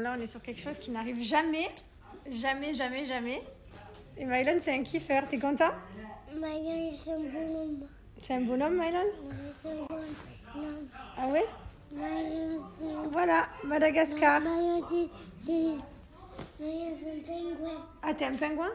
Là, on est sur quelque chose qui n'arrive jamais. Jamais, jamais, jamais. Et Mylon, c'est un kiffeur. T'es content? Mylon, c'est un bonhomme. C'est un bonhomme, Mylon? C'est un bonhomme. Ah ouais? Mylon, Voilà, Madagascar. Mylon, c'est un pingouin. Ah, t'es un pingouin?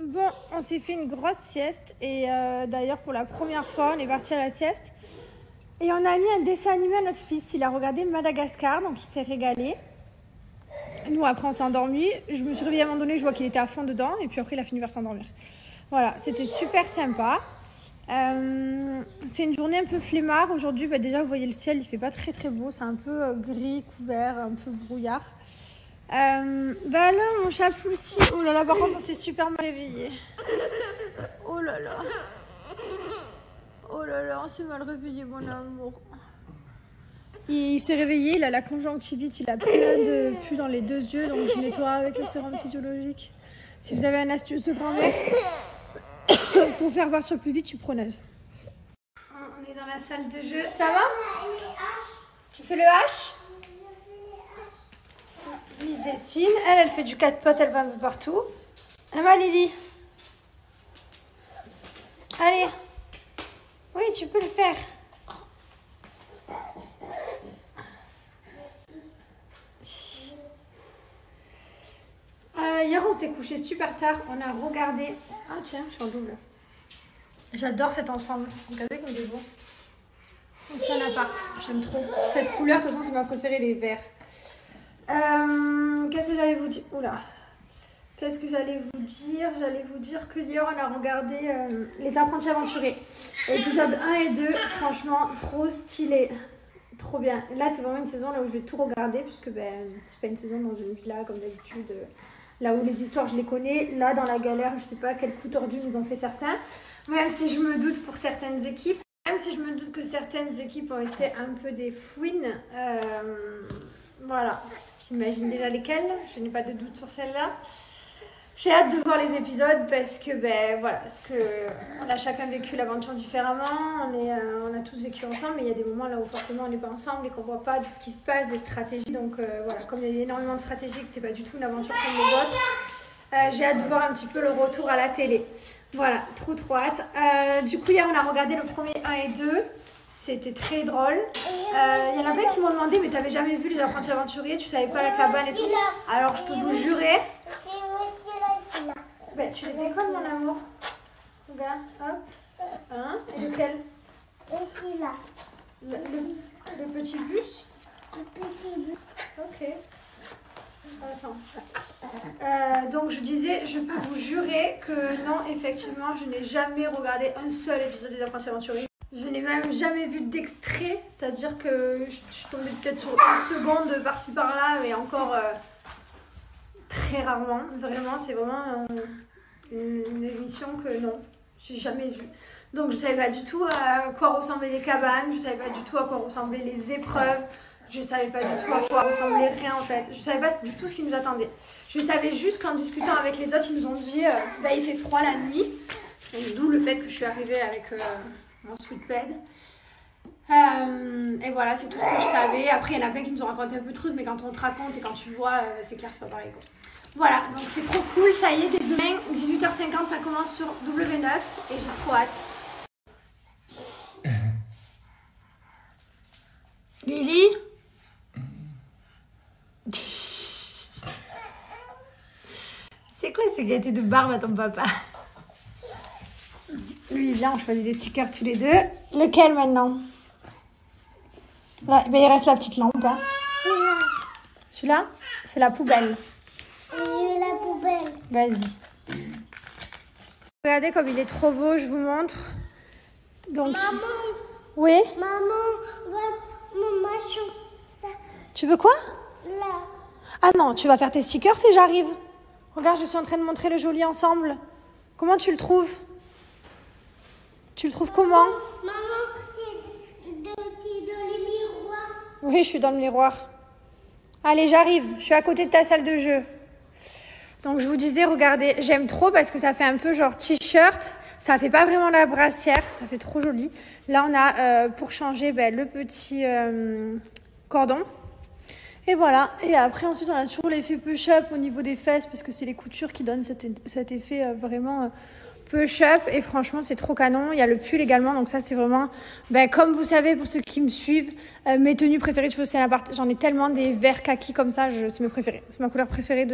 Bon, on s'est fait une grosse sieste. Et d'ailleurs, pour la première fois, on est parti à la sieste. Et on a mis un dessin animé à notre fils. Il a regardé Madagascar, donc il s'est régalé. Nous, après, on s'est endormis. Je me suis réveillée à un moment donné, je vois qu'il était à fond dedans. Et puis après, il a fini par s'endormir. Voilà, c'était super sympa. C'est une journée un peu flemmard. Aujourd'hui, déjà, vous voyez le ciel, il fait pas très très beau. C'est un peu gris, couvert, un peu brouillard. Là, mon chat Poulsi. Oh là là, par contre, on s'est super mal réveillé. Oh là là. Oh là là, on s'est mal réveillé, mon amour. Il s'est réveillé, il a la conjonctivite, il a plein de pus dans les deux yeux, donc je nettoie avec le sérum physiologique. Si vous avez une astuce de grand-mère pour faire partir plus vite, tu prenaises. On est dans la salle de jeu. Ça va? Tu fais le H? Lui, il dessine. Elle fait du 4 potes, elle va un peu partout. Emma, Lily. Allez. Oui, tu peux le faire. Hier, on s'est couché super tard. On a regardé... Ah tiens, je suis en double. J'adore cet ensemble. Regardez comme il est beau. C'est un appart. J'aime trop. Cette couleur, de toute façon, c'est ma préférée, les verts. Qu'est-ce que j'allais vous dire? Oula. Qu'est-ce que j'allais vous dire? J'allais vous dire que hier, on a regardé Les Apprentis Aventuriers. Épisode 1 et 2, franchement, trop stylé. Trop bien. Là, c'est vraiment une saison là où je vais tout regarder, puisque c'est pas une saison dans une villa, comme d'habitude. Là où les histoires, je les connais. Là, dans la galère, je sais pas quel coup tordu nous ont fait certains. Même si je me doute pour certaines équipes. Même si je me doute que certaines équipes ont été un peu des fouines. Voilà. J'imagine déjà lesquelles. Je n'ai pas de doute sur celle-là. J'ai hâte de voir les épisodes parce que, voilà, on a chacun vécu l'aventure différemment, on a tous vécu ensemble, mais il y a des moments là où forcément on n'est pas ensemble et qu'on voit pas de ce qui se passe, des stratégies, donc voilà, comme il y a eu énormément de stratégies, que c'était pas du tout une aventure comme les autres, j'ai hâte de voir un petit peu le retour à la télé. Voilà, trop hâte. Du coup, hier on a regardé le premier 1 et 2, c'était très drôle. Il y en a plein qui m'ont demandé, mais t'avais jamais vu Les Apprentis Aventuriers, tu savais pas la cabane et tout. Alors je peux vous jurer... tu les décolles, mon amour. Regarde, hop. Hein? Et lequel? Et celui-là. Le petit bus? Le petit bus. Ok. Attends. Donc, je disais, je peux vous jurer que non, effectivement, je n'ai jamais regardé un seul épisode des Apprentis Aventuriers. Je n'ai même jamais vu d'extrait. C'est-à-dire que je suis tombée peut-être sur une seconde par-ci par-là, mais encore très rarement. Vraiment, c'est vraiment... une émission que non, j'ai jamais vue. Donc je savais pas du tout à quoi ressemblaient les cabanes, je savais pas du tout à quoi ressemblaient les épreuves, je savais pas du tout à quoi ressemblait rien en fait. Je savais pas du tout ce qui nous attendait. Je savais juste qu'en discutant avec les autres, ils nous ont dit il fait froid la nuit. D'où le fait que je suis arrivée avec mon sweatpad. Et voilà, c'est tout ce que je savais. Après, il y en a plein qui nous ont raconté un peu de trucs, mais quand on te raconte et quand tu vois, c'est clair, c'est pas pareil quoi. Voilà, donc c'est trop cool, ça y est, dès demain, 18h50, ça commence sur W9 et j'ai trop hâte. Lily? C'est quoi ces gâtés de barbe à ton papa? Lui, il vient, on choisit des stickers tous les deux. Lequel maintenant? Là, il reste la petite lampe. Hein. Celui-là? C'est la poubelle. La poubelle. Vas-y. Regardez comme il est trop beau, je vous montre. Donc, maman. Oui? Maman, maman, ça. Tu veux quoi? Là. Ah non, tu vas faire tes stickers si j'arrive. Regarde, je suis en train de montrer le joli ensemble. Comment tu le trouves? Tu le trouves comment? Maman, tu es dans le miroir. Oui, je suis dans le miroir. Allez, j'arrive. Je suis à côté de ta salle de jeu. Donc, je vous disais, regardez, j'aime trop parce que ça fait un peu genre t-shirt. Ça fait pas vraiment la brassière. Ça fait trop joli. Là, on a, pour changer, le petit cordon. Et voilà. Et après, ensuite, on a toujours l'effet push-up au niveau des fesses parce que c'est les coutures qui donnent cet effet vraiment push-up. Et franchement, c'est trop canon. Il y a le pull également. Donc ça, c'est vraiment, comme vous savez, pour ceux qui me suivent, mes tenues préférées de cheveux Océane Apart. J'en ai tellement des verts kaki comme ça. C'est mes préférés. C'est ma couleur préférée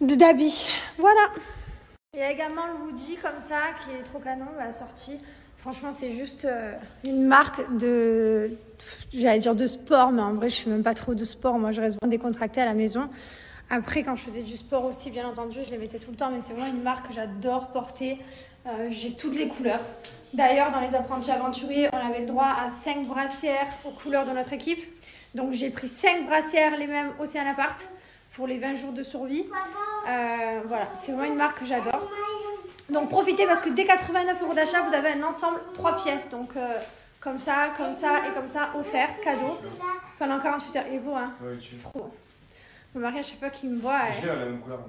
d'habits. Voilà. Il y a également le hoodie comme ça qui est trop canon à la sortie. Franchement, c'est juste une marque j'allais dire de sport, mais en vrai, je ne fais même pas trop de sport. Moi, je reste vraiment décontractée à la maison. Après, quand je faisais du sport aussi, bien entendu, je les mettais tout le temps, mais c'est vraiment une marque que j'adore porter. J'ai toutes les couleurs. D'ailleurs, dans les apprentis aventuriers, on avait le droit à 5 brassières aux couleurs de notre équipe. Donc, j'ai pris 5 brassières, les mêmes Océane Apart, pour les 20 jours de survie. Voilà, c'est vraiment une marque que j'adore. Donc profitez parce que dès 89 € d'achat, vous avez un ensemble 3 pièces. Donc comme ça et comme ça, offert, cadeau. Pendant 48 heures. Il est beau, hein? Ouais, c'est trop beau. Mon mari, à chaque fois qu'il me voit... Je l'ai à la même couleur.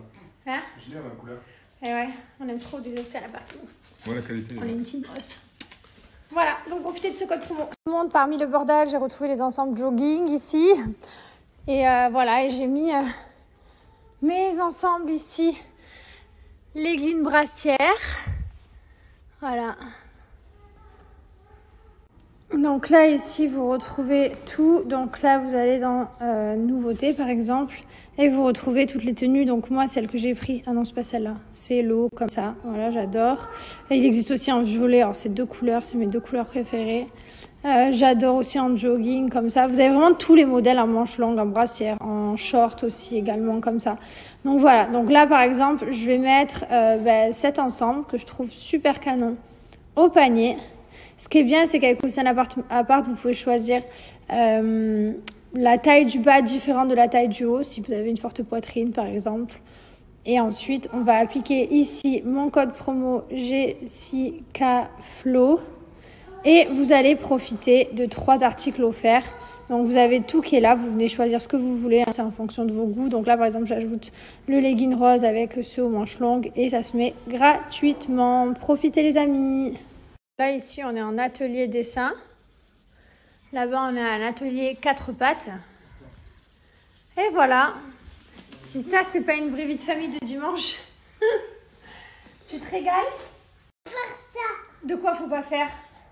Hein? Je l'ai à la même couleur. Et ouais, on aime trop des Océane Apart. Ouais, la qualité. On est une team boss. Voilà, donc profitez de ce code promo. Tout le monde, parmi le bordel, j'ai retrouvé les ensembles jogging ici. Et voilà, et j'ai mis mes ensembles ici. Leggings brassière. Voilà. Donc là, ici, vous retrouvez tout. Donc là, vous allez dans nouveautés, par exemple. Et vous retrouvez toutes les tenues. Donc moi, celle que j'ai pris... Ah non, c'est pas celle-là. C'est l'eau, comme ça. Voilà, j'adore. Et il existe aussi en violet. Alors, c'est 2 couleurs. C'est mes 2 couleurs préférées. J'adore aussi en jogging, comme ça. Vous avez vraiment tous les modèles en manches longues, en brassière, en short aussi également, comme ça. Donc voilà. Donc là, par exemple, je vais mettre cet ensemble que je trouve super canon au panier. Ce qui est bien, c'est qu'avec Océane Apart, vous pouvez choisir la taille du bas différente de la taille du haut, si vous avez une forte poitrine, par exemple. Et ensuite, on va appliquer ici mon code promo JESSICAFLO. Et vous allez profiter de 3 articles offerts. Donc, vous avez tout qui est là. Vous venez choisir ce que vous voulez. C'est en fonction de vos goûts. Donc là, par exemple, j'ajoute le legging rose avec ceux aux manches longues. Et ça se met gratuitement. Profitez, les amis. Là, ici, on est en atelier dessin. Là-bas, on est en atelier 4 pattes. Et voilà. Si ça, c'est pas une vraie vie de famille de dimanche. Tu te régales? Faire ça. De quoi faut pas faire?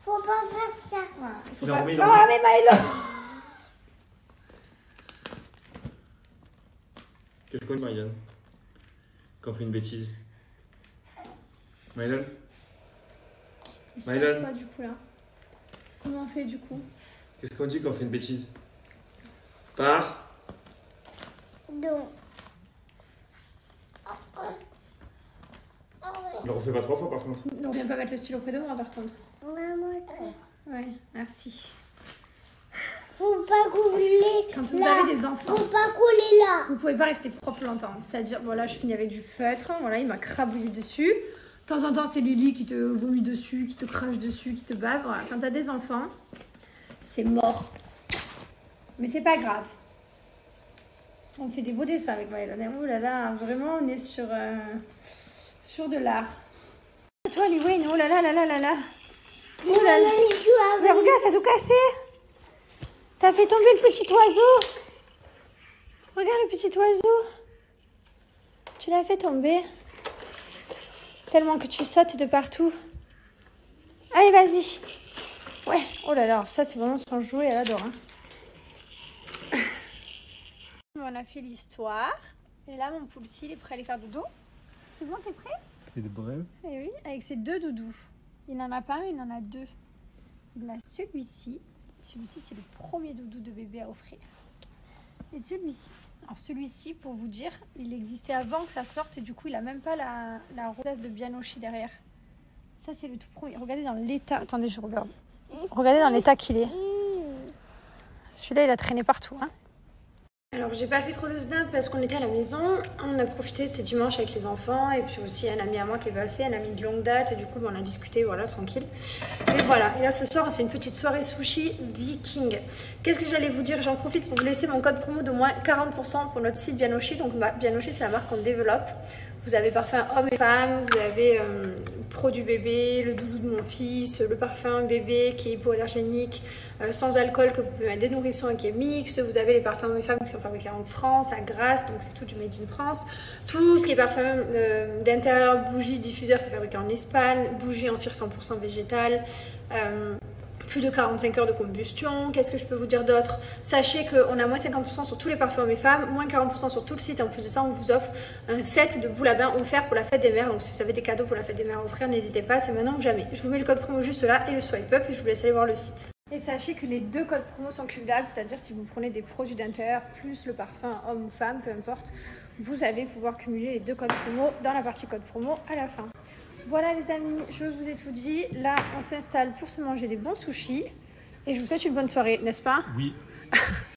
Faut pas faire ça. Voilà. Il a remis, Non, mais Maëlle! Qu'est-ce qu'on dit, Maëlle, quand on fait une bêtise? Maëlle? Maëlle? Quoi, du coup, là? Comment on fait, du coup? Qu'est-ce qu'on dit quand on fait une bêtise? Par? Donc. On le refait pas 3 fois par contre. On vient pas mettre le stylo près de moi, par contre. Maman. Ouais, merci. Faut pas couler. Quand vous avez des enfants, Faut pas couler là. vous pouvez pas rester propre longtemps. C'est-à-dire, bon là, je finis avec du feutre. Voilà, il m'a crabouillé dessus. De temps en temps, c'est Lily qui te vomit dessus, qui te crache dessus, qui te bave. Voilà, quand t'as des enfants, c'est mort. Mais c'est pas grave. On fait des beaux dessins avec Maëlle. Oh là là, vraiment, on est sur de l'art. Toi, Liwayne, oh là là là là là là. Oh là là. Mais regarde, t'as tout cassé. T'as fait tomber le petit oiseau. Regarde le petit oiseau. Tu l'as fait tomber. Tellement que tu sautes de partout. Allez, vas-y. Ouais, oh là là, ça c'est vraiment son jouet, elle adore. Hein. On a fait l'histoire. Et là, mon poulsi, il est prêt à aller faire dodo. C'est bon, t'es prêt? C'est de bref. Eh oui, avec ses 2 doudous. Il n'en a pas un, il en a 2. Il a celui-ci. Celui-ci, c'est le premier doudou de bébé à offrir. Et celui-ci. Alors celui-ci, pour vous dire, il existait avant que ça sorte et du coup, il n'a même pas la rosace de Bianoshi derrière. Ça, c'est le tout premier. Regardez dans l'état. Attendez, je regarde. Regardez dans l'état qu'il est. Celui-là, il a traîné partout. Hein. Alors, j'ai pas fait trop de snap parce qu'on était à la maison. On a profité, c'était dimanche avec les enfants. Et puis aussi, un ami à moi qui est passé, un ami de longue date. Et du coup, on a discuté, voilà, tranquille. Et voilà. Et là, ce soir, c'est une petite soirée sushi viking. Qu'est-ce que j'allais vous dire? J'en profite pour vous laisser mon code promo de moins 40% pour notre site Bianoshi. Donc, Bianoshi, c'est la marque qu'on développe. Vous avez parfum homme et femme. Vous avez produits bébé, le doudou de mon fils, le parfum bébé qui est hypoallergénique, sans alcool que vous pouvez mettre des nourrissons et qui est mixte. Vous avez les parfums hommes-femmes qui sont fabriqués en France, à Grasse, donc c'est tout du made in France. Tout ce qui est parfum d'intérieur, bougies, diffuseurs, c'est fabriqué en Espagne. Bougies en cire 100% végétale. Plus de 45 heures de combustion. Qu'est-ce que je peux vous dire d'autre? Sachez qu'on a moins 50% sur tous les parfums hommes et femmes, moins 40% sur tout le site. Et en plus de ça, on vous offre un set de boules à bain offert pour la fête des mères. Donc si vous avez des cadeaux pour la fête des mères à offrir, n'hésitez pas, c'est maintenant ou jamais. Je vous mets le code promo juste là et le swipe up et je vous laisse aller voir le site. Et sachez que les 2 codes promo sont cumulables, c'est-à-dire si vous prenez des produits d'intérieur plus le parfum homme ou femme, peu importe, vous allez pouvoir cumuler les 2 codes promo dans la partie code promo à la fin. Voilà les amis, je vous ai tout dit. Là, on s'installe pour se manger des bons sushis. Et je vous souhaite une bonne soirée, n'est-ce pas? Oui.